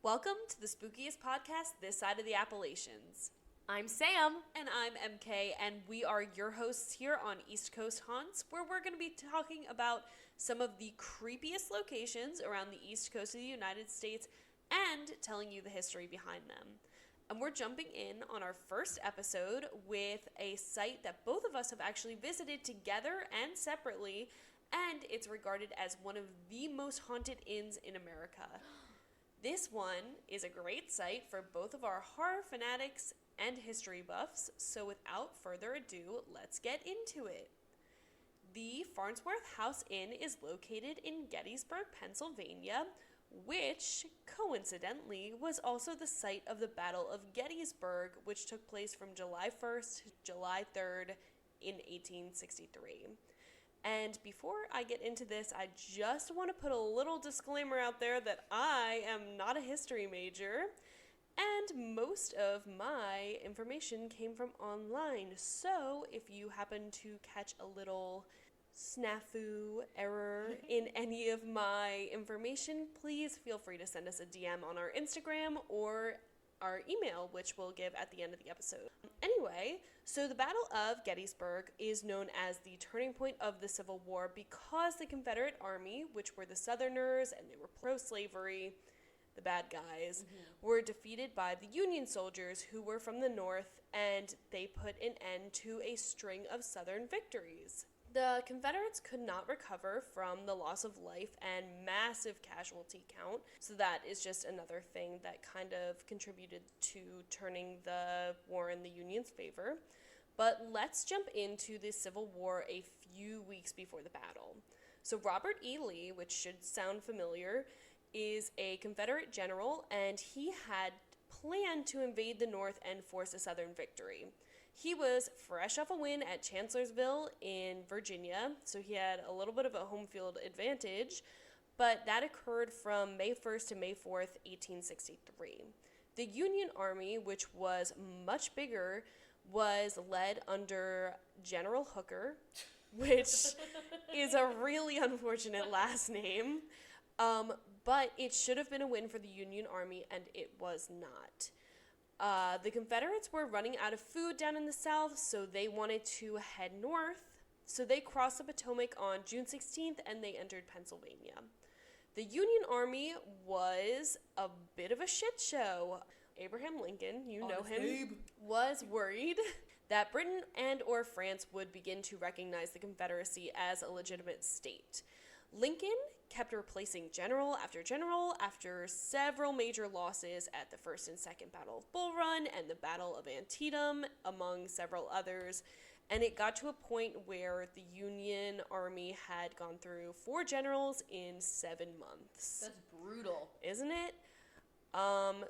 Welcome to the spookiest podcast this side of the Appalachians. I'm Sam. And I'm MK, and we are your hosts here on East Coast Haunts, where we're going to be talking about some of the creepiest locations around the East Coast of the United States and telling you the history behind them. And we're jumping in on our first episode with a site that both of us have actually visited together and separately, and it's regarded as one of the most haunted inns in America. This one is a great site for both of our horror fanatics and history buffs, so without further ado, let's get into it. The Farnsworth House Inn is located in Gettysburg, Pennsylvania, which, coincidentally, was also the site of the Battle of Gettysburg, which took place from July 1st to July 3rd in 1863. And before I get into this, I just want to put a little disclaimer out there that I am not a history major, and most of my information came from online. So if you happen to catch a little snafu error in any of my information, please feel free to send us a DM on our Instagram or our email, which we'll give at the end of the episode. Anyway, so the Battle of Gettysburg is known as the turning point of the Civil War because the Confederate Army, which were the Southerners and they were pro-slavery, the bad guys, were defeated by the Union soldiers who were from the North, and they put an end to a string of Southern victories. The Confederates could not recover from the loss of life and massive casualty count, so that is just another thing that kind of contributed to turning the war in the Union's favor. But let's jump into the Civil War a few weeks before the battle. So Robert E. Lee, which should sound familiar, is a Confederate general, and he had planned to invade the North and force a Southern victory. He was fresh off a win at Chancellorsville in Virginia, so he had a little bit of a home field advantage, but that occurred from May 1st to May 4th, 1863. The Union Army, which was much bigger, was led under General Hooker, which is a really unfortunate last name, but it should have been a win for the Union Army, and it was not. The Confederates were running out of food down in the South, so they wanted to head north. So they crossed the Potomac on June 16th, and they entered Pennsylvania. The Union Army was a bit of a shit show. Abraham Lincoln, you know him, was worried that Britain and or France would begin to recognize the Confederacy as a legitimate state. Lincoln kept replacing general after several major losses at the First and Second Battle of Bull Run and the Battle of Antietam, among several others. And it got to a point where the Union Army had gone through 4 generals in 7 months. That's brutal. Isn't it?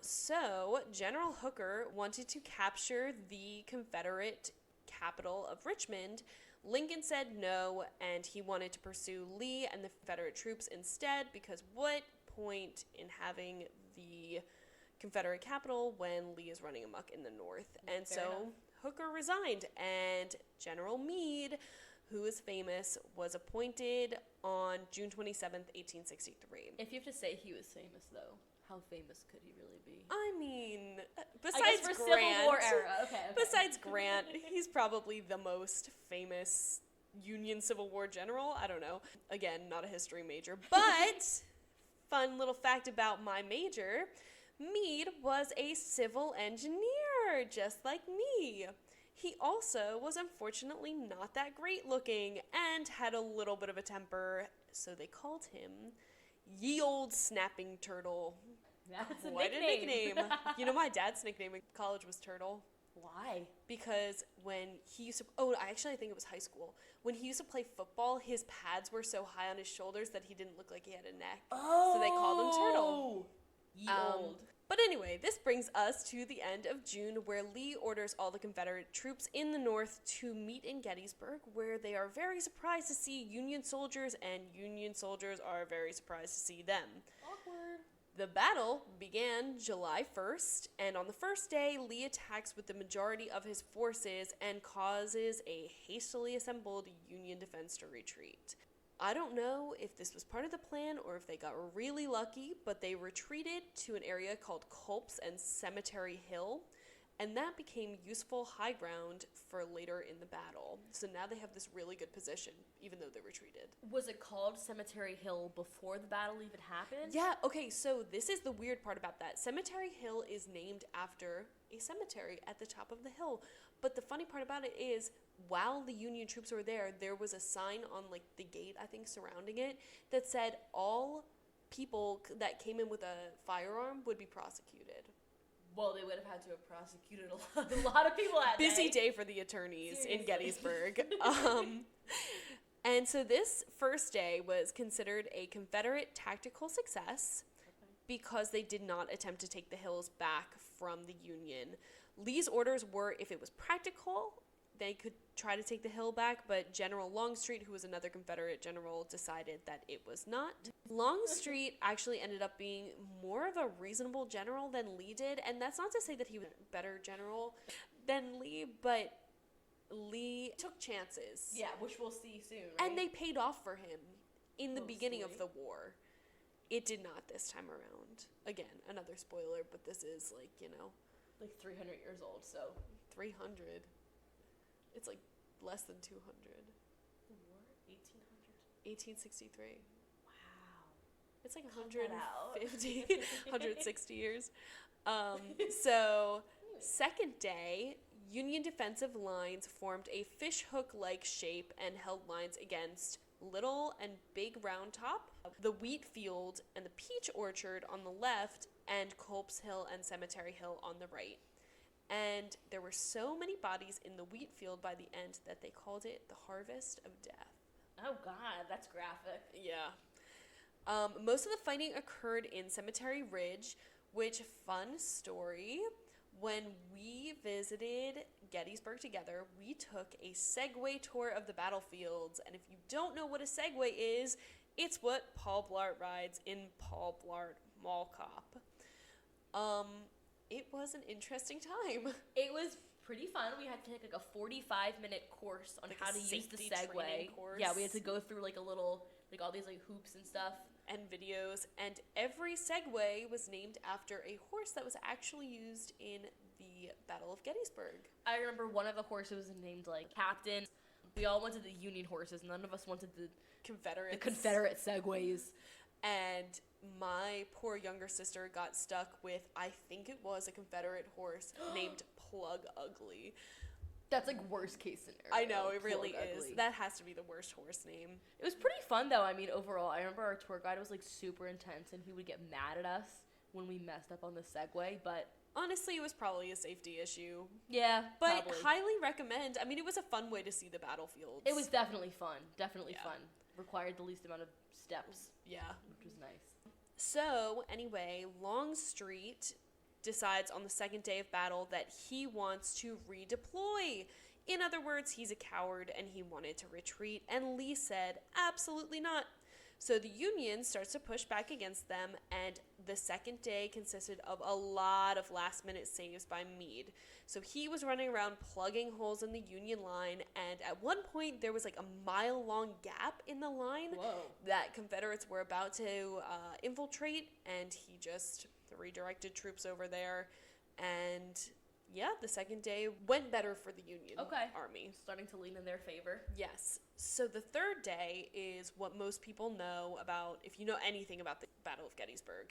So General Hooker wanted to capture the Confederate capital of Richmond. Lincoln said no, and he wanted to pursue Lee and the Confederate troops instead, because what point in having the Confederate capital when Lee is running amok in the North? And Fair enough. Hooker resigned, and General Meade, who is famous, was appointed on June 27th, 1863. If you have to say he was famous, though, how famous could he really be? I mean, I besides guess for Grant, Civil War era. Okay. besides Grant, he's probably the most famous Union Civil War general. I don't know. Again, not a history major, but fun little fact about my major, Meade was a civil engineer, just like me. He also was unfortunately not that great looking and had a little bit of a temper, so they called him Ye Old Snapping Turtle. That's a Quite nickname. a nickname. You know, my dad's nickname in college was Turtle. Why? Because when he used to, I think it was high school. When he used to play football, his pads were so high on his shoulders that he didn't look like he had a neck. Oh. So they called him Turtle. Ye old. But anyway, this brings us to the end of June, where Lee orders all the Confederate troops in the North to meet in Gettysburg, where they are very surprised to see Union soldiers, and Union soldiers are very surprised to see them. Awkward. The battle began July 1st, and on the first day, Lee attacks with the majority of his forces and causes a hastily assembled Union defense to retreat. I don't know if this was part of the plan or if they got really lucky, but they retreated to an area called Culp's and Cemetery Hill, and that became useful high ground for later in the battle. So now they have this really good position, even though they retreated. Was it called Cemetery Hill before the battle even happened? Yeah, okay, so this is the weird part about that. Cemetery Hill is named after a cemetery at the top of the hill. But the funny part about it is, while the Union troops were there, there was a sign on, like, the gate, I think, surrounding it, that said all people that came in with a firearm would be prosecuted. Well, they would have had to have prosecuted a lot of people that Busy day for the attorneys in Gettysburg. And so this first day was considered a Confederate tactical success because they did not attempt to take the hills back from the Union. Lee's orders were, if it was practical, they could try to take the hill back, but General Longstreet, who was another Confederate general, decided that it was not. Longstreet actually ended up being more of a reasonable general than Lee did, and that's not to say that he was a better general than Lee, but Lee took chances. Yeah, which we'll see soon, right? And they paid off for him in the beginning of the war. It did not this time around. Again, another spoiler, but this is like, like 300 years old, so 300. It's like less than 200. The war? 1800? 1863. Wow. It's like Cut that 150, 160 years. So, second day, Union defensive lines formed a fishhook-like shape and held lines against Little and Big Round Top, the wheat field and the peach orchard on the left, and Culp's Hill and Cemetery Hill on the right. And there were so many bodies in the wheat field by the end that they called it the Harvest of Death. Oh, God, that's graphic. Yeah. Most of the fighting occurred in Cemetery Ridge, which, fun story, when we visited Gettysburg together, we took a Segway tour of the battlefields, and if you don't know what a Segway is, it's what Paul Blart rides in Paul Blart Mall Cop. It was an interesting time. It was pretty fun. We had to take like a 45-minute course on how to use the Segway. Yeah, we had to go through like a little, like all these like hoops and stuff. And videos, and every Segway was named after a horse that was actually used in the Battle of Gettysburg. I remember one of the horses was named like Captain. We all wanted the Union horses. None of us wanted the Confederate Segways. And my poor younger sister got stuck with, I think it was a Confederate horse named Plug Ugly. That's like worst case scenario. I know, it really is. That has to be the worst horse name. It was pretty fun though. I mean, overall, I remember our tour guide was like super intense and he would get mad at us when we messed up on the Segway, but honestly, it was probably a safety issue. Yeah, but probably. Highly recommend. I mean, it was a fun way to see the battlefields. It was definitely fun. Definitely fun. Required the least amount of steps. Yeah. Which was nice. So, anyway, Longstreet decides on the second day of battle that he wants to redeploy. In other words, he's a coward and he wanted to retreat, and Lee said, absolutely not. So the Union starts to push back against them, and the second day consisted of a lot of last-minute saves by Meade. So he was running around plugging holes in the Union line, and at one point there was like a mile-long gap in the line that Confederates were about to infiltrate, and he just redirected troops over there, and yeah, the second day went better for the Union Army. Starting to lean in their favor. Yes. So the third day is what most people know about, if you know anything about the Battle of Gettysburg.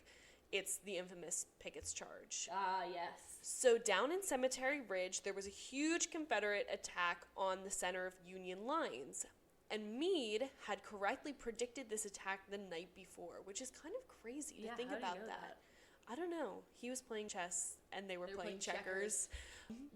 It's the infamous Pickett's Charge. Ah, yes. So down in Cemetery Ridge, there was a huge Confederate attack on the center of Union lines. And Meade had correctly predicted this attack the night before, which is kind of crazy to think about that. I don't know. He was playing chess, and they were playing checkers.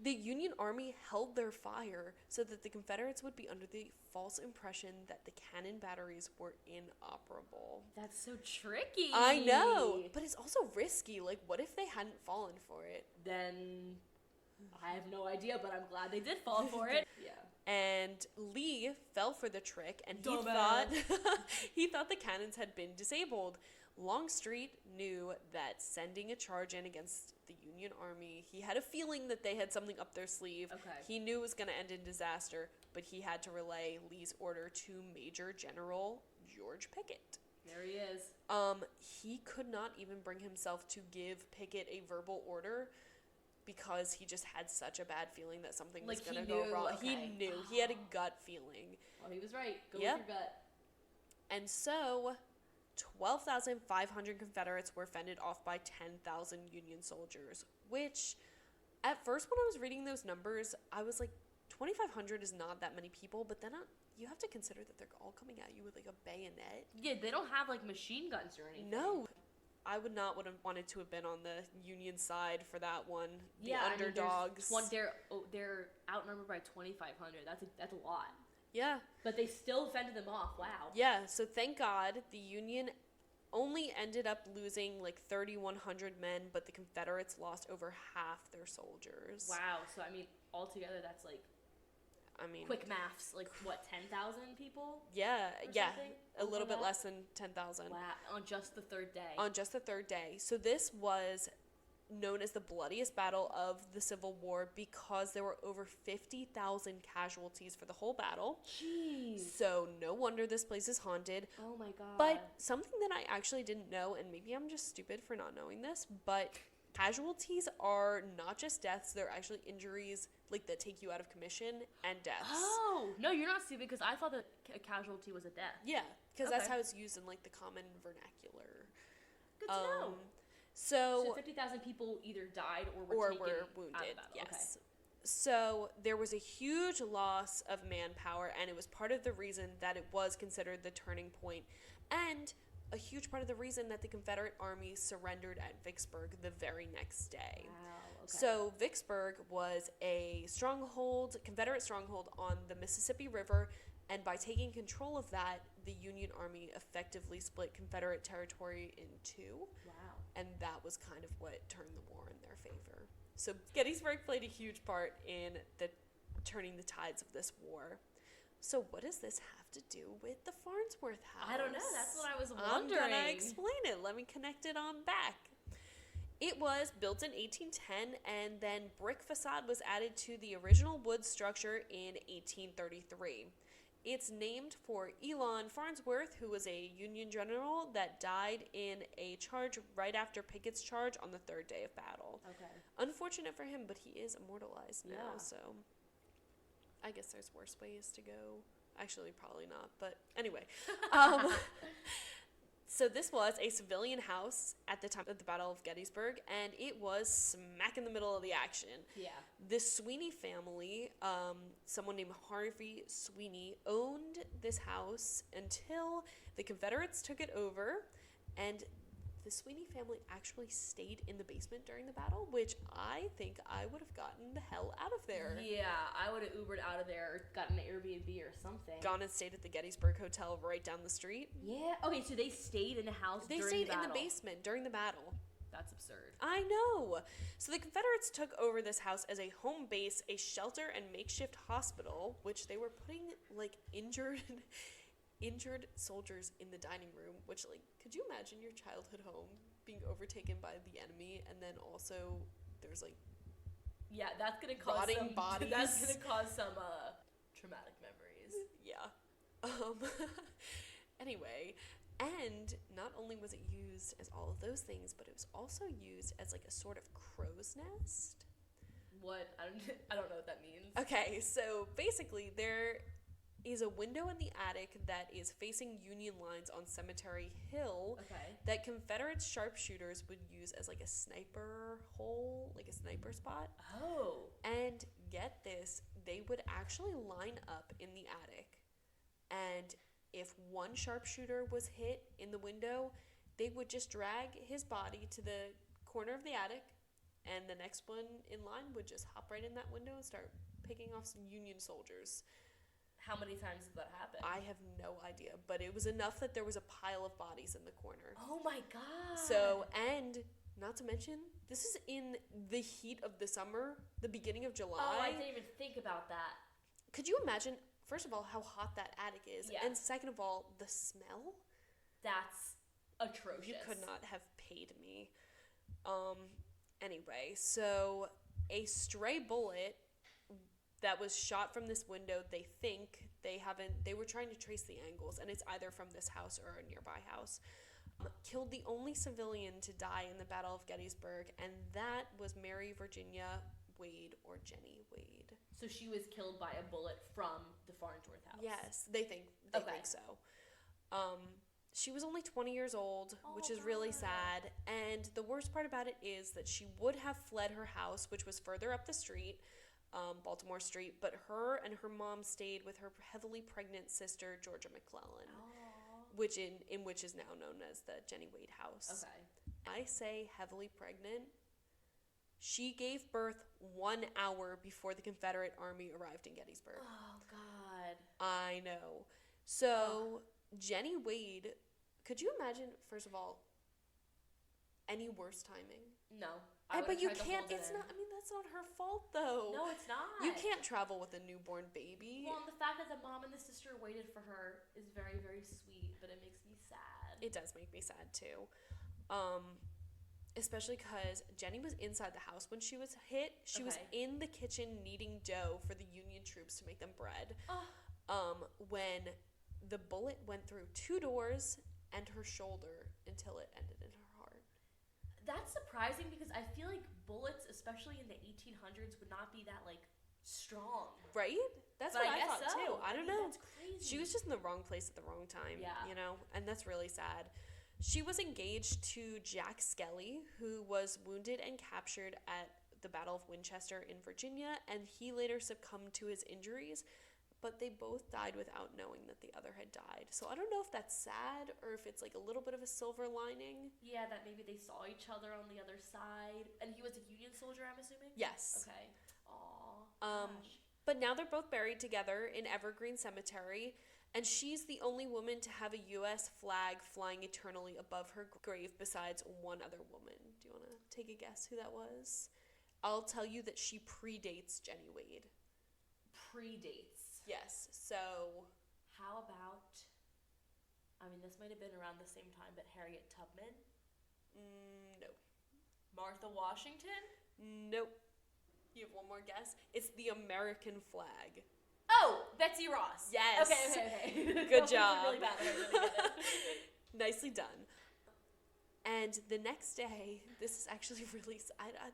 The Union Army held their fire so that the Confederates would be under the false impression that the cannon batteries were inoperable. That's so tricky. I know, but it's also risky. Like, what if they hadn't fallen for it? Then I have no idea, but I'm glad they did fall for it. Yeah. And Lee fell for the trick, and he thought the cannons had been disabled. Longstreet knew that sending a charge in against the Union Army, he had a feeling that they had something up their sleeve. He knew it was going to end in disaster, but he had to relay Lee's order to Major General George Pickett. There he is. He could not even bring himself to give Pickett a verbal order because he just had such a bad feeling that something was going to go wrong. Okay. He knew. He had a gut feeling. Well, he was right. Go with your gut. And so 12,500 Confederates were fended off by 10,000 Union soldiers, which at first when I was reading those numbers, I was like, 2,500 is not that many people, but then you have to consider that they're all coming at you with like a bayonet. Yeah, they don't have like machine guns or anything. No. I would not have wanted to have been on the Union side for that one. The underdogs. I mean, they're outnumbered by 2,500. That's a lot. Yeah. But they still fended them off. Wow. Yeah, so thank God the Union only ended up losing like 3,100 men, but the Confederates lost over half their soldiers. Wow. So, I mean, altogether that's like, quick maths, like what, 10,000 people? Yeah, something? A little bit less than 10,000. Wow, on just the third day. On just the third day. So this was known as the bloodiest battle of the Civil War because there were over 50,000 casualties for the whole battle. Jeez. So no wonder this place is haunted. Oh my God. But something that I actually didn't know, and maybe I'm just stupid for not knowing this, but casualties are not just deaths, they're actually injuries like that take you out of commission and deaths. Oh, no, you're not stupid because I thought that a casualty was a death. Yeah, because that's how it's used in like the common vernacular. Good to know. So 50,000 people either died or were wounded. Out of battle. Yes. Okay. So there was a huge loss of manpower, and it was part of the reason that it was considered the turning point, and a huge part of the reason that the Confederate Army surrendered at Vicksburg the very next day. Wow, okay. So Vicksburg was a stronghold, Confederate stronghold on the Mississippi River, and by taking control of that, the Union Army effectively split Confederate territory in two. Wow. And that was kind of what turned the war in their favor. So Gettysburg played a huge part in the turning the tides of this war. So what does this have to do with the Farnsworth house? I don't know. That's what I was wondering. I'm going to explain it. Let me connect it on back. It was built in 1810, and then brick facade was added to the original wood structure in 1833. It's named for Elon Farnsworth, who was a Union general that died in a charge right after Pickett's charge on the third day of battle. Okay. Unfortunate for him, but he is immortalized now, Yeah. so I guess there's worse ways to go. Actually, probably not, but anyway. So this was a civilian house at the time of the Battle of Gettysburg, and it was smack in the middle of the action. Yeah. The Sweeney family, someone named Harvey Sweeney, owned this house until the Confederates took it over, and the Sweeney family actually stayed in the basement during the battle, which I think I would have gotten the hell out of there. Yeah, I would have Ubered out of there or gotten an Airbnb or something. Gone and stayed at the Gettysburg Hotel right down the street. Yeah. Okay, so they stayed in the house during the battle. They stayed in the basement during the battle. That's absurd. I know. So the Confederates took over this house as a home base, a shelter, and makeshift hospital, which they were putting, like, injured soldiers in the dining room, which, like, could you imagine your childhood home being overtaken by the enemy, and then also there's, like, yeah, that's gonna cause rotting some bodies. That's gonna cause some traumatic memories. Yeah. Anyway, and not only was it used as all of those things, but it was also used as like a sort of crow's nest. What? I don't know what that means. Okay, so basically there is a window in the attic that is facing Union lines on Cemetery Hill. Okay. That Confederate sharpshooters would use as like a sniper hole, like a sniper spot. Oh. And get this, they would actually line up in the attic, and if one sharpshooter was hit in the window, they would just drag his body to the corner of the attic, and the next one in line would just hop right in that window and start picking off some Union soldiers. How many times did that happen? I have no idea, but it was enough that there was a pile of bodies in the corner. Oh my God. So, and not to mention, this is in the heat of the summer, the beginning of July. Oh, I didn't even think about that. Could you imagine, first of all, how hot that attic is? Yeah. And second of all, the smell? That's atrocious. You could not have paid me. Anyway, so a stray bullet that was shot from this window. They think they were trying to trace the angles, and it's either from this house or a nearby house. Killed the only civilian to die in the Battle of Gettysburg, and that was Mary Virginia Wade, or Jenny Wade. So she was killed by a bullet from the Farnsworth house. Yes, they think so. She was only 20 years old, which is really sad. And the worst part about it is that she would have fled her house, which was further up the street, Baltimore Street, but her and her mom stayed with her heavily pregnant sister, Georgia McClellan, which is now known as the Jenny Wade house. Okay. I say heavily pregnant. She gave birth 1 hour before the Confederate Army arrived in Gettysburg. Oh, God. I know. So, Jenny Wade, could you imagine, first of all, any worse timing? No. But you can't, that's not her fault, though. No, it's not. You can't travel with a newborn baby. Well, and the fact that the mom and the sister waited for her is very, very sweet, but it makes me sad. It does make me sad, too. Especially because Jenny was inside the house when she was hit. She was in the kitchen kneading dough for the Union troops to make them bread. When the bullet went through 2 doors and her shoulder until it ended in her heart. That's surprising because I feel like bullets, especially in the 1800s, would not be that, like, strong. Right? That's what I thought, too. I don't know. That's crazy. She was just in the wrong place at the wrong time, you know? And that's really sad. She was engaged to Jack Skelly, who was wounded and captured at the Battle of Winchester in Virginia, and he later succumbed to his injuries, but they both died without knowing that the other had died. So I don't know if that's sad or if it's like a little bit of a silver lining. Yeah, that maybe they saw each other on the other side. And he was a Union soldier, I'm assuming? Yes. Okay. Aw. But now they're both buried together in Evergreen Cemetery, and she's the only woman to have a U.S. flag flying eternally above her grave besides one other woman. Do you want to take a guess who that was? I'll tell you that she predates Jenny Wade. Predates? Yes, so... How about... I mean, this might have been around the same time, but Harriet Tubman? No. Martha Washington? Nope. You have one more guess? It's the American flag. Oh, Betsy Ross. Yes. Okay. Good job. Really bad, but I really get it. Nicely done. And the next day, this is actually really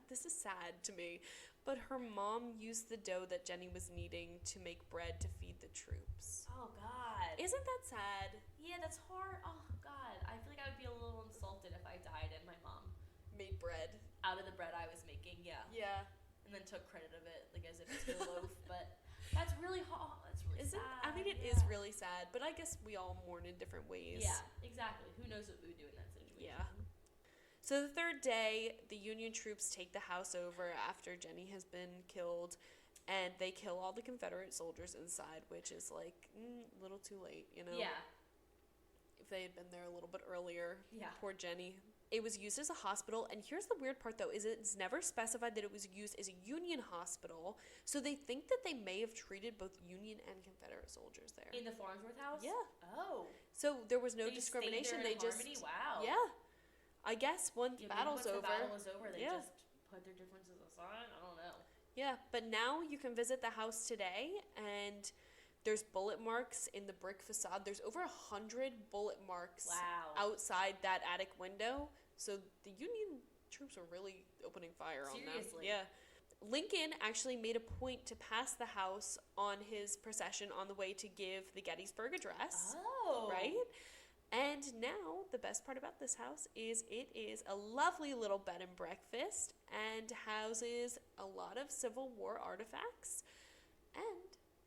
this is sad to me, but her mom used the dough that Jenny was kneading to make bread to feed the troops. Oh, God. Isn't that sad? Yeah, that's hard. Oh, God. I feel like I would be a little insulted if I died and my mom Made bread. out of the bread I was making, yeah. Yeah. And then took credit of it, like as if it's her loaf, but that's really hard. That's really sad. I mean, it is really sad, but I guess we all mourn in different ways. Yeah, exactly. Who knows what we would do in that situation. Yeah. So the third day, the Union troops take the house over after Jenny has been killed, and they kill all the Confederate soldiers inside, which is like a little too late, you know? Yeah. If they had been there a little bit earlier. Yeah. Poor Jenny. It was used as a hospital, and here's the weird part, though, is it's never specified that it was used as a Union hospital, so they think that they may have treated both Union and Confederate soldiers there. In the Farnsworth house? Yeah. Oh. So there was no They discrimination. stayed there in They harmony? just... Wow. Yeah. I guess once Yeah, battle's once over... the battle was over, they yeah. just put their differences aside? I don't know. Yeah, but now you can visit the house today, and there's bullet marks in the brick facade. There's over 100 bullet marks outside that attic window. So the Union troops were really opening fire on them. Seriously? Yeah. Lincoln actually made a point to pass the house on his procession on the way to give the Gettysburg Address. Oh. Right? And now, the best part about this house is it is a lovely little bed and breakfast and houses a lot of Civil War artifacts. And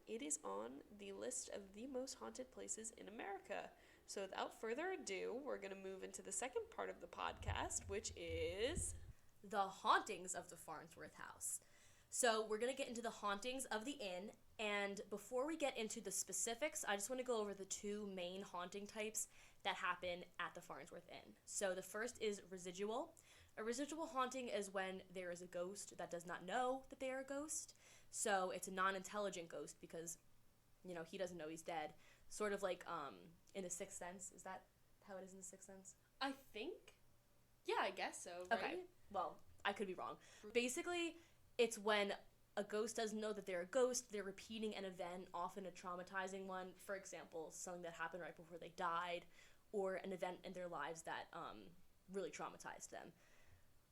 it is on the list of the most haunted places in America. So without further ado, we're going to move into the second part of the podcast, which is... the hauntings of the Farnsworth house. So we're going to get into the hauntings of the inn, and before we get into the specifics, I just want to go over the two main haunting types that happen at the Farnsworth Inn. So the first is residual. A residual haunting is when there is a ghost that does not know that they are a ghost. So it's a non-intelligent ghost because, you know, he doesn't know he's dead. Sort of like in The Sixth Sense. Is that how it is in The Sixth Sense? I think. Yeah, I guess so, right? Okay. Well, I could be wrong. Basically, it's when a ghost doesn't know that they're a ghost, they're repeating an event, often a traumatizing one. For example, something that happened right before they died, or an event in their lives that really traumatized them.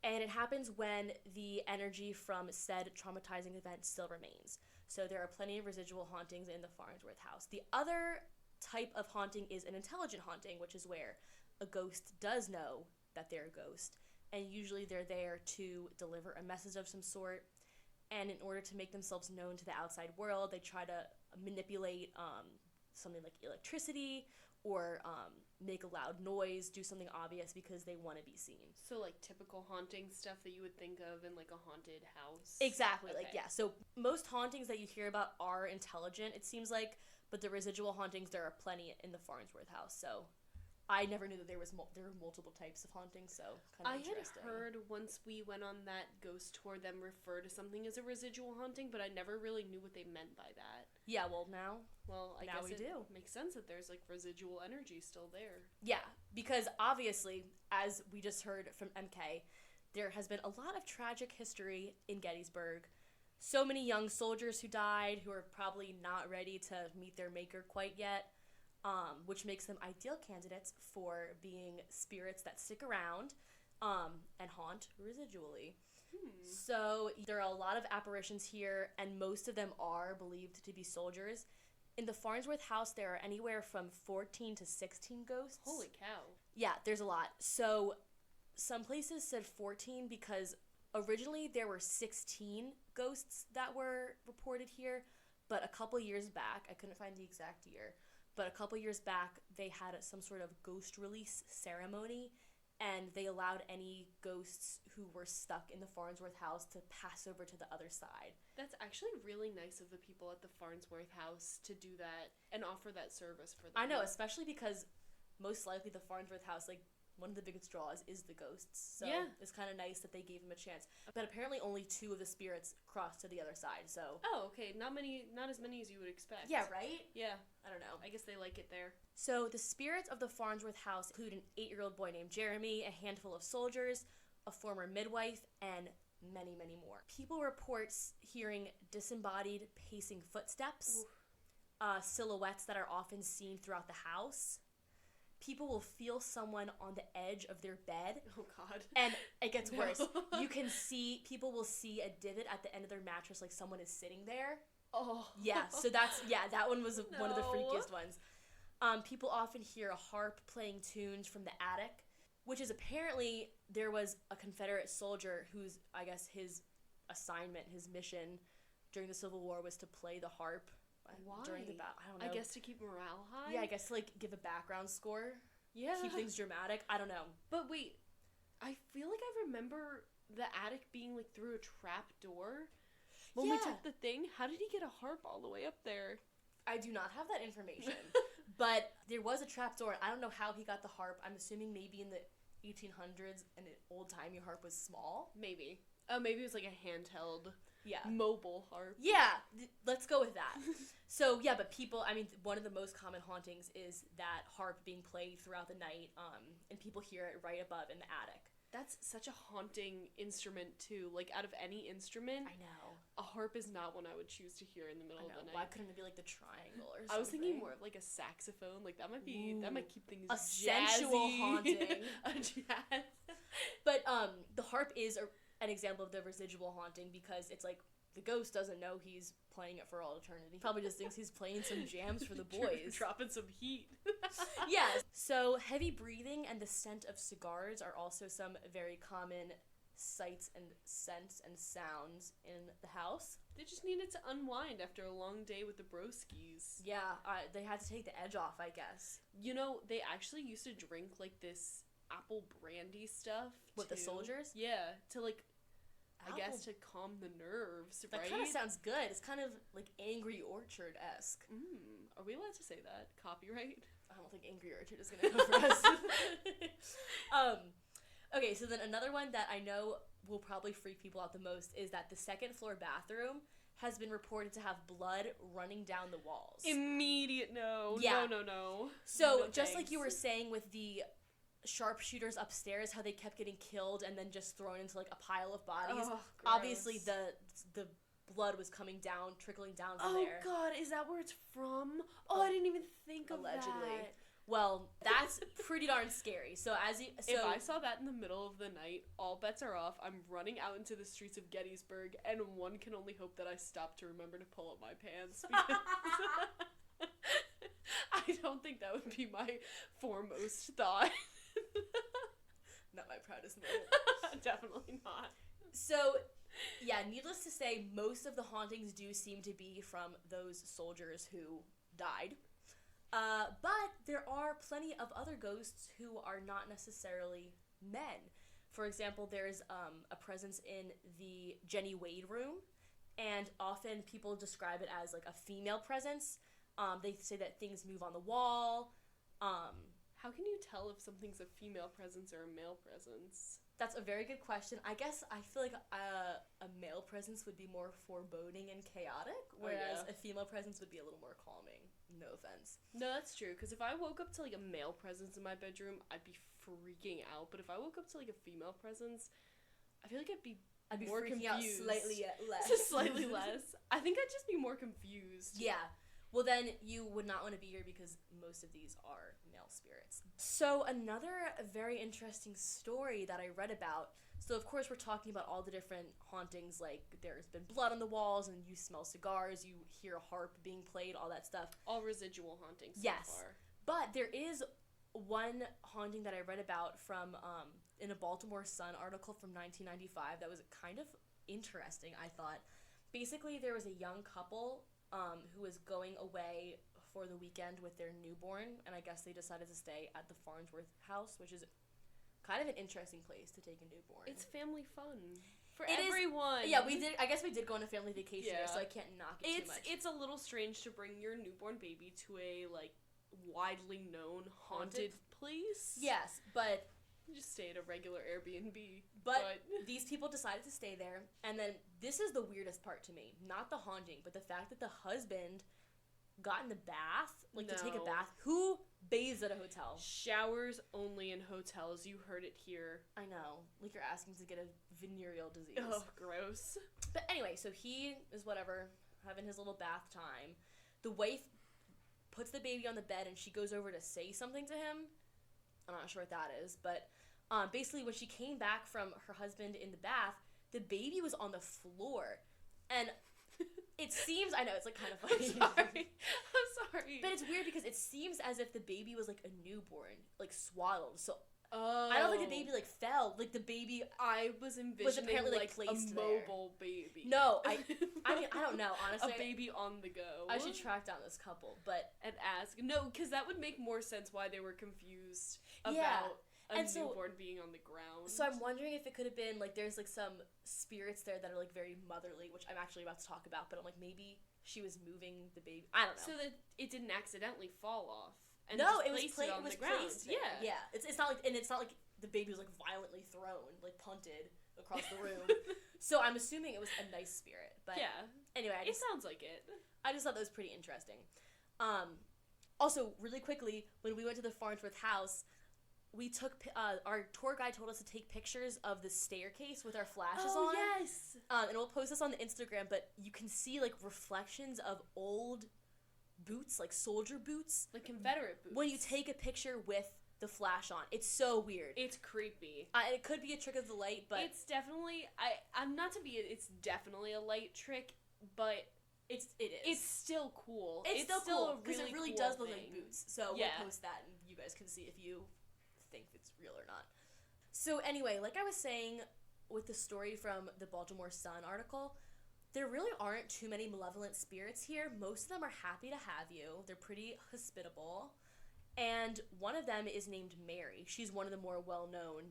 And it happens when the energy from said traumatizing event still remains. So there are plenty of residual hauntings in the Farnsworth house. The other type of haunting is an intelligent haunting, which is where a ghost does know that they're a ghost, and usually they're there to deliver a message of some sort, and in order to make themselves known to the outside world, they try to manipulate something like electricity, or make a loud noise, do something obvious because they want to be seen. So, like, typical haunting stuff that you would think of in, like, a haunted house? Exactly. Okay. Like, yeah. So most hauntings that you hear about are intelligent, it seems like, but the residual hauntings, there are plenty in the Farnsworth house. So I never knew that there were multiple types of hauntings, so kind of interesting. I had heard once we went on that ghost tour them refer to something as a residual haunting, but I never really knew what they meant by that. Yeah, well, now I now guess we do. Makes sense that there's, like, residual energy still there. Yeah, because obviously, as we just heard from MK, there has been a lot of tragic history in Gettysburg. So many young soldiers who died, who are probably not ready to meet their maker quite yet, which makes them ideal candidates for being spirits that stick around and haunt residually. So there are a lot of apparitions here, and most of them are believed to be soldiers. In the Farnsworth house, there are anywhere from 14 to 16 ghosts. Holy cow. Yeah, there's a lot. So some places said 14 because originally there were 16 ghosts that were reported here, but a couple years back, I couldn't find the exact year, but a couple years back they had some sort of ghost release ceremony, and they allowed any ghosts who were stuck in the Farnsworth house to pass over to the other side. That's actually really nice of the people at the Farnsworth house to do that and offer that service for them. I know, especially because most likely the Farnsworth house, like, one of the biggest draws is the ghosts. So yeah. It's kind of nice that they gave him a chance. But apparently only 2 of the spirits crossed to the other side, so... Oh, okay. Not as many as you would expect. Yeah, right? Yeah. I don't know. I guess they like it there. So the spirits of the Farnsworth house include an 8-year-old boy named Jeremy, a handful of soldiers, a former midwife, and many, many more. People report hearing disembodied pacing footsteps, silhouettes that are often seen throughout the house. People will feel someone on the edge of their bed. Oh, God. And it gets worse. People will see a divot at the end of their mattress, like someone is sitting there. Oh. Yeah, so that one was one of the freakiest ones. People often hear a harp playing tunes from the attic, which is apparently there was a Confederate soldier whose, I guess, his assignment, his mission during the Civil War was to play the harp. Why? During the battle. I don't know. I guess to keep morale high? Yeah, I guess to, like, give a background score. Yeah. Keep things dramatic. I don't know. But wait, I feel like I remember the attic being, like, through a trap door. When we took the thing, how did he get a harp all the way up there? I do not have that information. But there was a trap door, and I don't know how he got the harp. I'm assuming maybe in the 1800s an old-timey harp was small. Maybe. Maybe it was, like, a handheld... Yeah. Mobile harp. Yeah, let's go with that. So, yeah, but people, I mean, one of the most common hauntings is that harp being played throughout the night, and people hear it right above in the attic. That's such a haunting instrument, too. Like, out of any instrument, I know. A harp is not one I would choose to hear in the middle of the night. Why couldn't it be, like, the triangle or something? I was thinking more of, like, a saxophone. Like, that might keep things a jazzy. Sensual haunting. A jazz. But, the harp is an example of the residual haunting because it's like the ghost doesn't know he's playing it for all eternity. He probably just thinks he's playing some jams for the boys. Dropping some heat. Yeah. So heavy breathing and the scent of cigars are also some very common sights and scents and sounds in the house. They just needed to unwind after a long day with the broskies. Yeah, they had to take the edge off, I guess. You know, they actually used to drink, like, this apple brandy stuff. With the soldiers? Yeah, to, like, I guess to calm the nerves, right? That kind of sounds good. It's kind of like Angry Orchard-esque. Are we allowed to say that? Copyright? I don't think Angry Orchard is going to go for us. Okay, so then another one that I know will probably freak people out the most is that the second floor bathroom has been reported to have blood running down the walls. Immediate no. Yeah. No. So, just like you were saying with the sharpshooters upstairs, how they kept getting killed and then just thrown into, like, a pile of bodies. Oh, obviously the blood was coming down, trickling down from Oh there. God, is that where it's from? Oh, I didn't even think of Allegedly. that. Well, that's pretty darn scary. So If I saw that in the middle of the night, all bets are off. I'm running out into the streets of Gettysburg, and one can only hope that I stop to remember to pull up my pants. Because I don't think that would be my foremost thought. not my proudest moment. Definitely not. So, yeah, needless to say, most of the hauntings do seem to be from those soldiers who died. But there are plenty of other ghosts who are not necessarily men. For example, there's a presence in the Jenny Wade room, and often people describe it as like a female presence. They say that things move on the wall. How can you tell if something's a female presence or a male presence? That's a very good question. I guess I feel like a male presence would be more foreboding and chaotic, whereas a female presence would be a little more calming. No offense. No, that's true, because if I woke up to, like, a male presence in my bedroom, I'd be freaking out. But if I woke up to, like, a female presence, I feel like I'd be more freaking confused. out slightly less. Just slightly less. I think I'd just be more confused. Yeah. Well, then you would not want to be here because most of these are male spirits. So another very interesting story that I read about, so of course we're talking about all the different hauntings, like there's been blood on the walls and you smell cigars, you hear a harp being played, all that stuff. All residual hauntings so yes. far. But there is one haunting that I read about from in a Baltimore Sun article from 1995 that was kind of interesting, I thought. Basically, there was a young couple who was going away for the weekend with their newborn, and I guess they decided to stay at the Farnsworth house, which is kind of an interesting place to take a newborn. It's family fun for it everyone. Yeah, we did. I guess we did go on a family vacation there, Yeah. so I can't knock it too much. It's a little strange to bring your newborn baby to a, like, widely known haunted place. Yes, but Just stay at a regular Airbnb. But these people decided to stay there, and then this is the weirdest part to me. Not the haunting, but the fact that the husband got in the bath, like to take a No. bath. Who bathes at a hotel? Showers only in hotels. You heard it here. I know. Like you're asking to get a venereal disease. Oh, gross. But anyway, so he is whatever, having his little bath time. The wife puts the baby on the bed and she goes over to say something to him. I'm not sure what that is, but basically when she came back from her husband in the bath, the baby was on the floor. And it seems, I know, it's like kind of funny. I'm sorry. But it's weird because it seems as if the baby was like a newborn, like swaddled. So Oh. I don't think the baby like fell. Like the baby I was envisioning apparently, like a placed mobile baby. No, I mean, I don't know, honestly. A baby on the go. I should track down this couple, but and ask. No, because that would make more sense why they were confused about Yeah. a And so- newborn being on the ground. so I'm wondering if it could have been like there's like some spirits there that are like very motherly, which I'm actually about to talk about, but I'm like maybe she was moving the baby. I don't know. So that it didn't accidentally fall off. And No, just it was placed on the ground. placed there. Yeah. Yeah. It's not like, and it's not like the baby was like violently thrown, like punted across the room. So I'm assuming it was a nice spirit. But Yeah. anyway, It sounds like it. I just thought that was pretty interesting. Also, really quickly, when we went to the Farnsworth house, we took our tour guide told us to take pictures of the staircase with our flashes on. yes. And we'll post this on the Instagram, but you can see like reflections of old boots, like soldier boots, Like Confederate boots. when you take a picture with the flash on. It's so weird. It's creepy. And it could be a trick of the light, but It's definitely I'm not to be it's definitely a light trick, but it is. it's still cool. It's still cool because really it really cool does look thing. like boots. So Yeah. we'll post that and you guys can see if you think it's real or not. So anyway, like I was saying with the story from the Baltimore Sun article, there really aren't too many malevolent spirits here. Most of them are happy to have you. They're pretty hospitable. And one of them is named Mary. She's one of the more well-known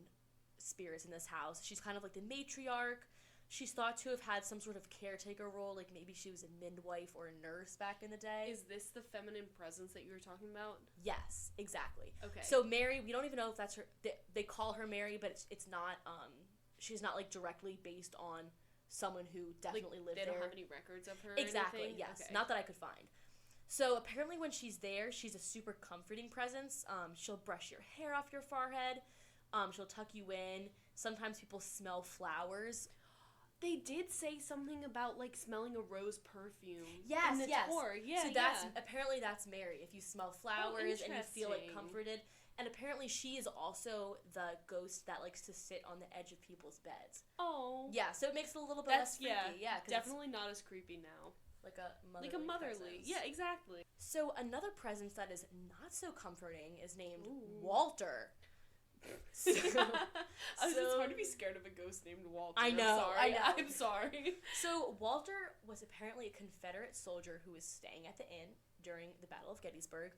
spirits in this house. She's kind of like the matriarch. She's thought to have had some sort of caretaker role, like maybe she was a midwife or a nurse back in the day. Is this the feminine presence that you were talking about? Yes, exactly. Okay. So Mary, we don't even know if that's her. They call her Mary, but it's not. She's not like directly based on someone who definitely lived they there. don't have any records of her. Exactly. Or anything? Yes. Okay. Not that I could find. So apparently, when she's there, she's a super comforting presence. She'll brush your hair off your forehead. She'll tuck you in. Sometimes people smell flowers. They did say something about, like, smelling a rose perfume. Yes, in the yes. tour. Yeah, so apparently that's Mary. If you smell flowers and you feel, like, interesting. comforted. And apparently she is also the ghost that likes to sit on the edge of people's beds. Oh. Yeah, so it makes it a little bit less That's, freaky. Yeah, 'cause definitely not as creepy now. like a motherly presence. Yeah, exactly. So another presence that is not so comforting is named Ooh. Walter. So, It's hard to be scared of a ghost named Walter. I know. I'm sorry. So Walter was apparently a Confederate soldier who was staying at the inn during the Battle of Gettysburg.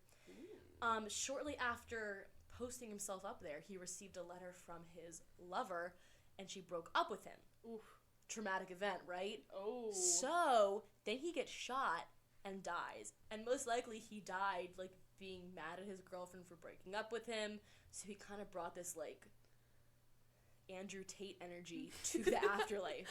Shortly after posting himself up there, he received a letter from his lover, and she broke up with him. Oof. Traumatic event, right? Oh. So then he gets shot and dies, and most likely he died like being mad at his girlfriend for breaking up with him. So he kind of brought this like Andrew Tate energy to the afterlife.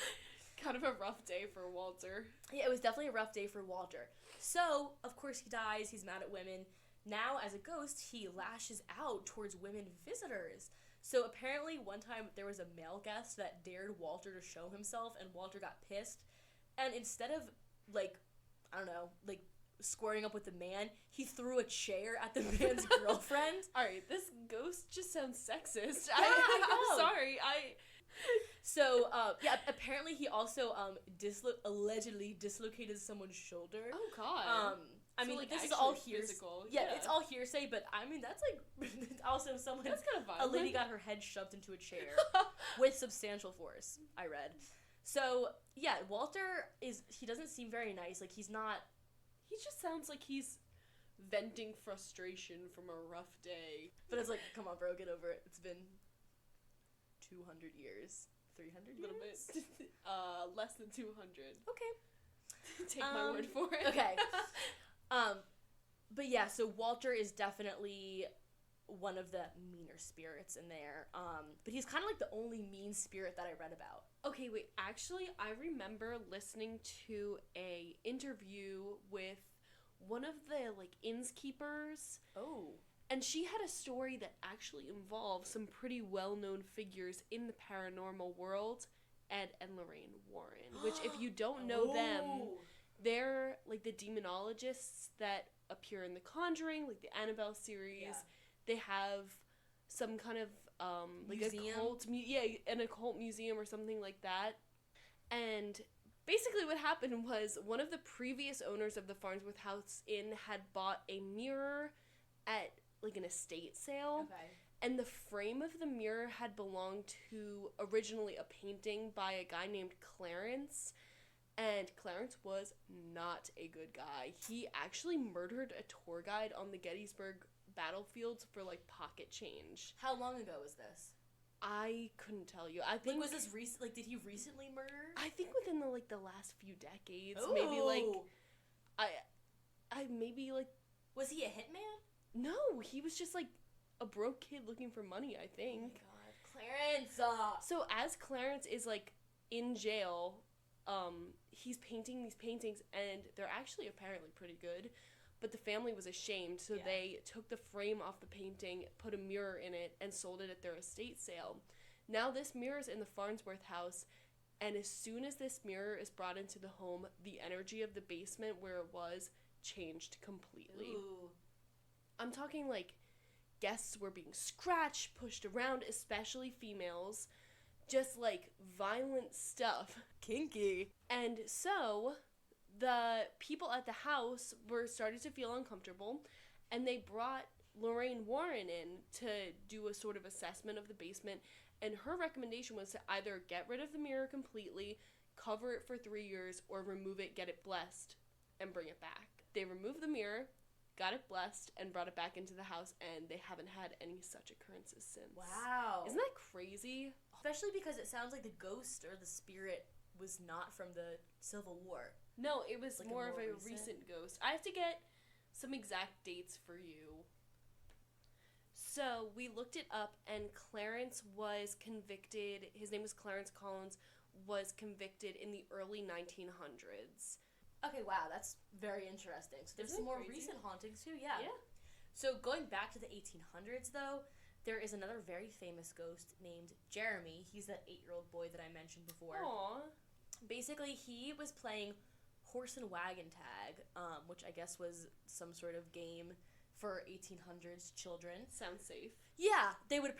Kind of a rough day for Walter. Yeah, it was definitely a rough day for Walter. So, of course, he dies. He's mad at women. Now, as a ghost, he lashes out towards women visitors. So, apparently, one time there was a male guest that dared Walter to show himself, and Walter got pissed. And instead of, like, I don't know, like, squaring up with the man, he threw a chair at the man's girlfriend. Alright, this ghost just sounds sexist. Yeah, I know. I'm sorry. So, yeah, apparently he also allegedly dislocated someone's shoulder. Oh, God. I So, mean, like, this is actually all hearsay. physical. Yeah, it's all hearsay, but I mean, that's like also someone. That's kind of A violent. lady got her head shoved into a chair with substantial force. I read. So yeah, Walter he doesn't seem very nice. Like he's not. He just sounds like he's venting frustration from a rough day. But it's like, come on, bro, get over it. It's been 200 years. 300 A little years? bit. Less than 200. Okay. Take my word for it. Okay. But yeah, so Walter is definitely one of the meaner spirits in there. But he's kind of like the only mean spirit that I read about. Okay, wait. Actually, I remember listening to a interview with one of the, like, innkeepers. Oh. And she had a story that actually involved some pretty well-known figures in the paranormal world, Ed and Lorraine Warren, which if you don't know them, they're like the demonologists that appear in The Conjuring, like the Annabelle series. Yeah. They have some kind of like Museum? an occult museum or something like that. And basically what happened was one of the previous owners of the Farnsworth House Inn had bought a mirror at like an estate sale. Okay. And the frame of the mirror had belonged to originally a painting by a guy named Clarence. And Clarence was not a good guy. He actually murdered a tour guide on the Gettysburg battlefields for, like, pocket change. How long ago was this? I couldn't tell you. I think... Like, was this recent? Like, did he recently murder? I think within the last few decades. Ooh. Maybe, like... I maybe, like... Was he a hitman? No, he was just, like, a broke kid looking for money, I think. Oh my god. Clarence! So, as Clarence is, like, in jail... he's painting these paintings, and they're actually apparently pretty good, but the family was ashamed, so they took the frame off the painting, put a mirror in it, and sold it at their estate sale. Now this mirror is in the Farnsworth house, and as soon as this mirror is brought into the home, the energy of the basement where it was changed completely. Ooh. I'm talking like guests were being scratched, pushed around, especially females. Just, like, violent stuff. Kinky. And so, the people at the house were starting to feel uncomfortable, and they brought Lorraine Warren in to do a sort of assessment of the basement, and her recommendation was to either get rid of the mirror completely, cover it for 3 years, or remove it, get it blessed, and bring it back. They removed the mirror, got it blessed, and brought it back into the house, and they haven't had any such occurrences since. Wow. Isn't that crazy? Especially because it sounds like the ghost or the spirit was not from the Civil War. No, it was like more of a recent recent ghost. I have to get some exact dates for you. So, we looked it up, and Clarence was convicted, his name was Clarence Collins, was convicted in the early 1900s. Okay, wow, that's very interesting. So there's Isn't some more crazy? recent hauntings too, yeah. Yeah. So going back to the 1800s, though, there is another very famous ghost named Jeremy. He's that 8-year-old boy that I mentioned before. Aww. basically he was playing horse and wagon tag, which I guess was some sort of game for 1800s children. Sounds safe. Yeah, they would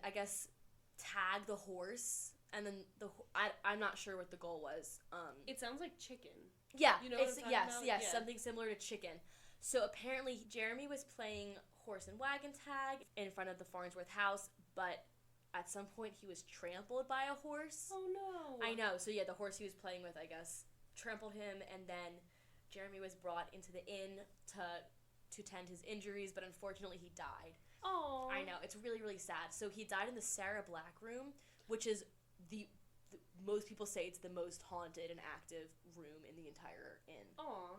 I guess tag the horse, and then I'm not sure what the goal was. It sounds like chicken. Yeah, you know what I'm talking about? Yes, something similar to chicken. So apparently Jeremy was playing horse and wagon tag in front of the Farnsworth house, but at some point he was trampled by a horse. Oh no. I know. So yeah, the horse he was playing with, I guess, trampled him, and then Jeremy was brought into the inn to tend his injuries, but unfortunately he died. Oh. I know. It's really, really sad. So he died in the Sarah Black room, which is the most people say it's the most haunted and active room in the entire inn. Aw.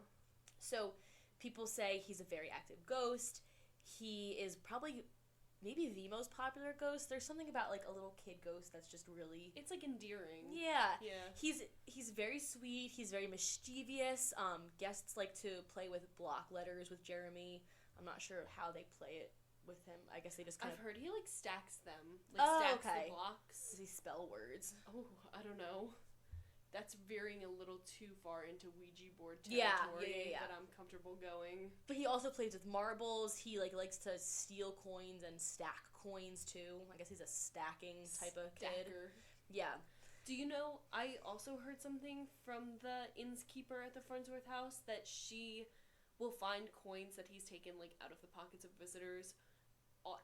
So people say he's a very active ghost. He is probably maybe the most popular ghost. There's something about like a little kid ghost that's just really... It's like endearing. Yeah. Yeah. He's very sweet. He's very mischievous. Guests like to play with block letters with Jeremy. I'm not sure how they play it with him. I guess they just kind I've heard he like stacks them. Like stacks the blocks. Does he spell words? Oh, I don't know. That's veering a little too far into Ouija board territory that I'm comfortable going. But he also plays with marbles. He likes to steal coins and stack coins too. I guess he's a stacking type of kid. Yeah. Do you know, I also heard something from the innkeeper at the Farnsworth house that she will find coins that he's taken like out of the pockets of visitors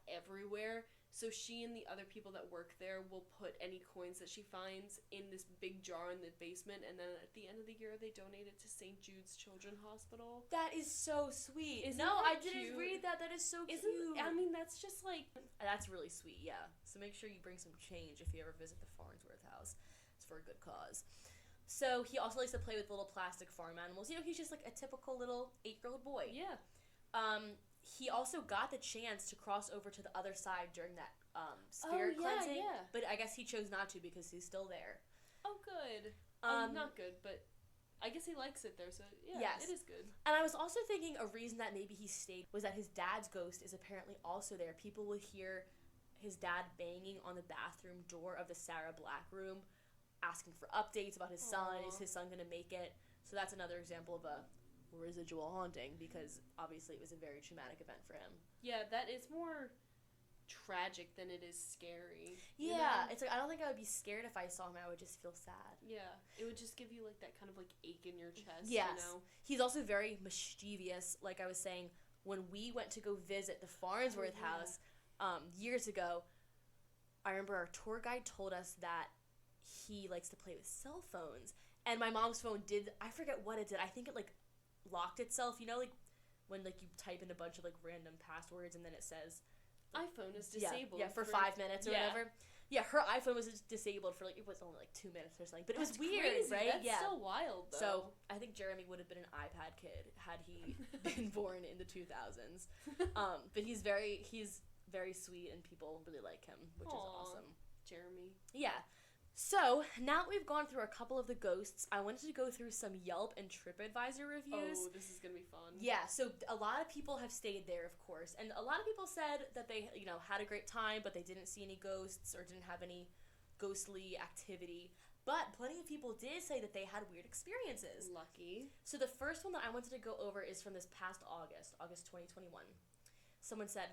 everywhere. So she and the other people that work there will put any coins that she finds in this big jar in the basement, and then at the end of the year they donate it to St. Jude's Children's Hospital. That is so sweet. I didn't read that. That is so cute. I mean, that's just like... That's really sweet, yeah. So make sure you bring some change if you ever visit the Farnsworth house. It's for a good cause. So he also likes to play with little plastic farm animals. You know, he's just like a typical little 8-year-old boy. Yeah. He also got the chance to cross over to the other side during that spirit cleansing. Yeah. But I guess he chose not to because he's still there. Oh, good. Not good, but I guess he likes it there, so yeah, yes. It is good. And I was also thinking a reason that maybe he stayed was that his dad's ghost is apparently also there. People will hear his dad banging on the bathroom door of the Sarah Black room, asking for updates about his son. Is his son going to make it? So that's another example of a residual haunting, because obviously it was a very traumatic event for him. Yeah, that is more tragic than it is scary. Yeah, it's like I don't think I would be scared if I saw him. I would just feel sad. Yeah, it would just give you like that kind of like ache in your chest. Yes. You know? He's also very mischievous. Like I was saying, when we went to go visit the Farnsworth house years ago, I remember our tour guide told us that he likes to play with cell phones, and my mom's phone did, I forget what it did. I think it like locked itself, you know, like when like you type in a bunch of like random passwords and then it says like, iPhone is disabled for 5 minutes or whatever. Yeah, her iPhone was disabled for like, it was only like 2 minutes or something, but That's it was weird, crazy. right? That's so wild though. So I think Jeremy would have been an iPad kid had he been born in the 2000s. But he's very sweet and people really like him, which is awesome. Jeremy. Yeah. So, now that we've gone through a couple of the ghosts, I wanted to go through some Yelp and TripAdvisor reviews. Oh, this is going to be fun. Yeah, so a lot of people have stayed there, of course, and a lot of people said that they, had a great time, but they didn't see any ghosts or didn't have any ghostly activity. But plenty of people did say that they had weird experiences. Lucky. So the first one that I wanted to go over is from this past August 2021. Someone said,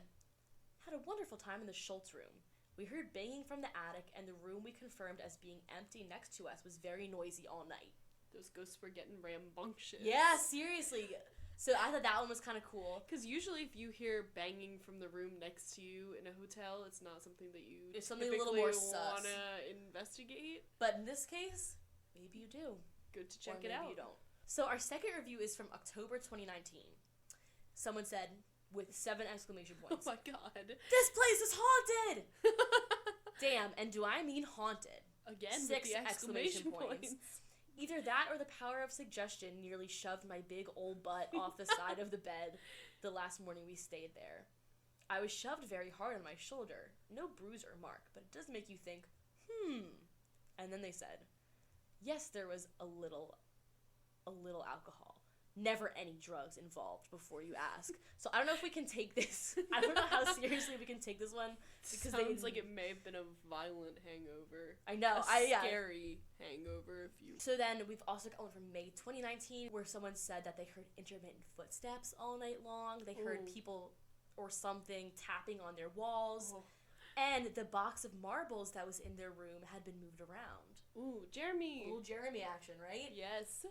"Had a wonderful time in the Schultz room. We heard banging from the attic, and the room we confirmed as being empty next to us was very noisy all night." Those ghosts were getting rambunctious. Yeah, seriously. So I thought that one was kind of cool. Because usually if you hear banging from the room next to you in a hotel, it's not something that you it's something a little more sus. Want to investigate. But in this case, maybe you do. Good to check it out. Maybe you don't. So our second review is from October 2019. Someone said, with 7 exclamation points, "Oh my god. This place is haunted!" Damn, and do I mean haunted? Again, 6 with the exclamation points. Either that or the power of suggestion nearly shoved my big old butt off the side of the bed the last morning we stayed there. I was shoved very hard on my shoulder. No bruise or mark, but it does make you think, And then they said, yes, there was a little alcohol. never any drugs involved before you ask. So I don't know if we can take this. I don't know how seriously we can take this one. Because Sounds like it may have been a violent hangover. I know. Scary hangover if you... So then we've also got one from May 2019 where someone said that they heard intermittent footsteps all night long. They heard people or something tapping on their walls. Oh. And the box of marbles that was in their room had been moved around. Ooh, Jeremy. Ooh, Jeremy action, right? Yes.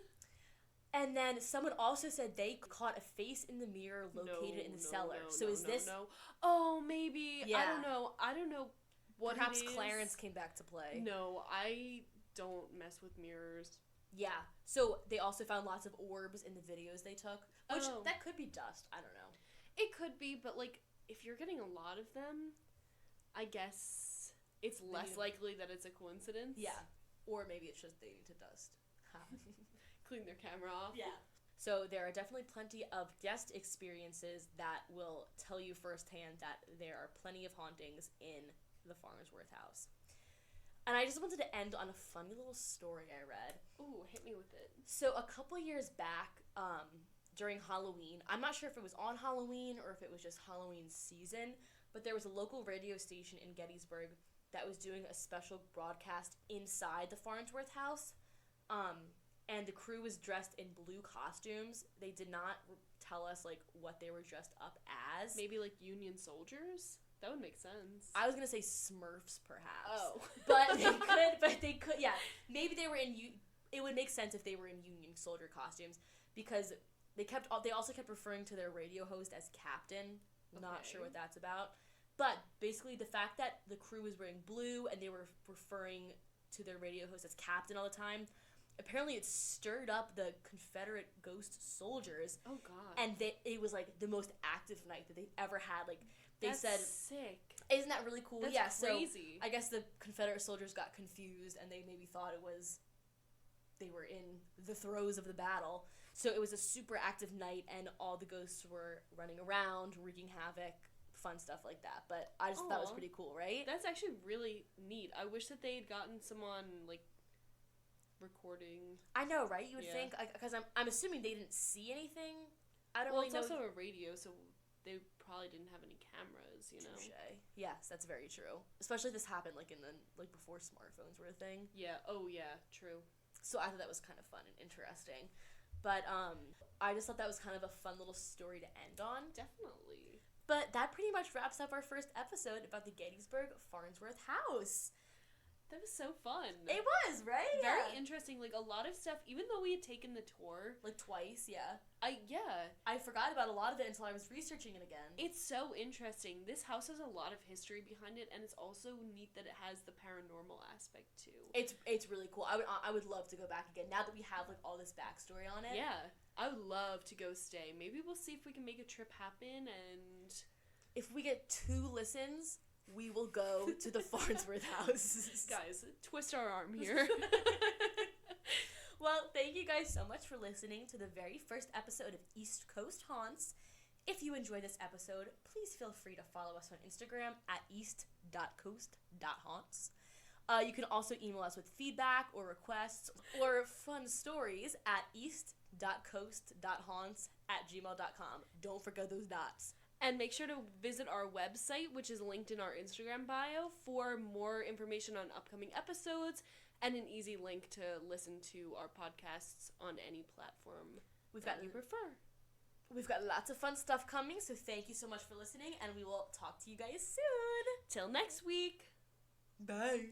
And then someone also said they caught a face in the mirror located in the cellar. So is this... No. Oh, maybe. Yeah. I don't know what Perhaps it is. Clarence came back to play. No, I don't mess with mirrors. Yeah. So they also found lots of orbs in the videos they took. Which, that could be dust. I don't know. It could be, but, like, if you're getting a lot of them, I guess it's less likely that it's a coincidence. Yeah. Or maybe it's just they need to dust. Clean their camera off. Yeah. So there are definitely plenty of guest experiences that will tell you firsthand that there are plenty of hauntings in the Farnsworth house. And I just wanted to end on a funny little story I read. Ooh, hit me with it. So a couple years back, during Halloween, I'm not sure if it was on Halloween or if it was just Halloween season, but there was a local radio station in Gettysburg that was doing a special broadcast inside the Farnsworth house. And the crew was dressed in blue costumes. They did not tell us, like, what they were dressed up as. Maybe, like, Union soldiers? That would make sense. I was going to say Smurfs, perhaps. Oh. But they could, yeah. Maybe they were it would make sense if they were in Union soldier costumes, because they also kept referring to their radio host as Captain. Not sure what that's about. But basically the fact that the crew was wearing blue and they were referring to their radio host as Captain all the time, apparently it stirred up the Confederate ghost soldiers. Oh, God. And it was, like, the most active night that they've ever had. Like, they said... sick. Isn't that really cool? That's crazy. So I guess the Confederate soldiers got confused and they maybe thought they were in the throes of the battle. So it was a super active night and all the ghosts were running around, wreaking havoc, fun stuff like that. But I just thought it was pretty cool, right? That's actually really neat. I wish that they had gotten someone, like, recording. I know, right? You would think, because I'm assuming they didn't see anything. I don't really know. It's also a radio, so they probably didn't have any cameras, you know? Touché. Yes, that's very true. Especially this happened, like, before smartphones were a thing. Yeah. Oh, yeah. True. So I thought that was kind of fun and interesting. But, I just thought that was kind of a fun little story to end on. Definitely. But that pretty much wraps up our first episode about the Gettysburg Farnsworth house. That was so fun. It was, right? Very interesting. Like, a lot of stuff, even though we had taken the tour. Like, twice, yeah. I forgot about a lot of it until I was researching it again. It's so interesting. This house has a lot of history behind it, and it's also neat that it has the paranormal aspect, too. It's really cool. I would love to go back again, now that we have, like, all this backstory on it. Yeah. I would love to go stay. Maybe we'll see if we can make a trip happen, and... If we get 2 listens... we will go to the Farnsworth house. Guys, twist our arm here. Well, thank you guys so much for listening to the very first episode of East Coast Haunts. If you enjoyed this episode, please feel free to follow us on Instagram at east.coast.haunts. You can also email us with feedback or requests or fun stories at east.coast.haunts@gmail.com. Don't forget those dots. And make sure to visit our website, which is linked in our Instagram bio, for more information on upcoming episodes and an easy link to listen to our podcasts on any platform that you prefer. We've got lots of fun stuff coming, so thank you so much for listening, and we will talk to you guys soon. Till next week. Bye.